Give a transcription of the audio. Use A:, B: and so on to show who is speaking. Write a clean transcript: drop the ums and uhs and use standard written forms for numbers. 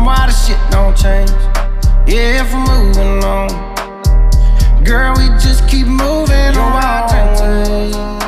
A: why the shit don't change. Yeah, if we're moving on, girl, we just keep moving on.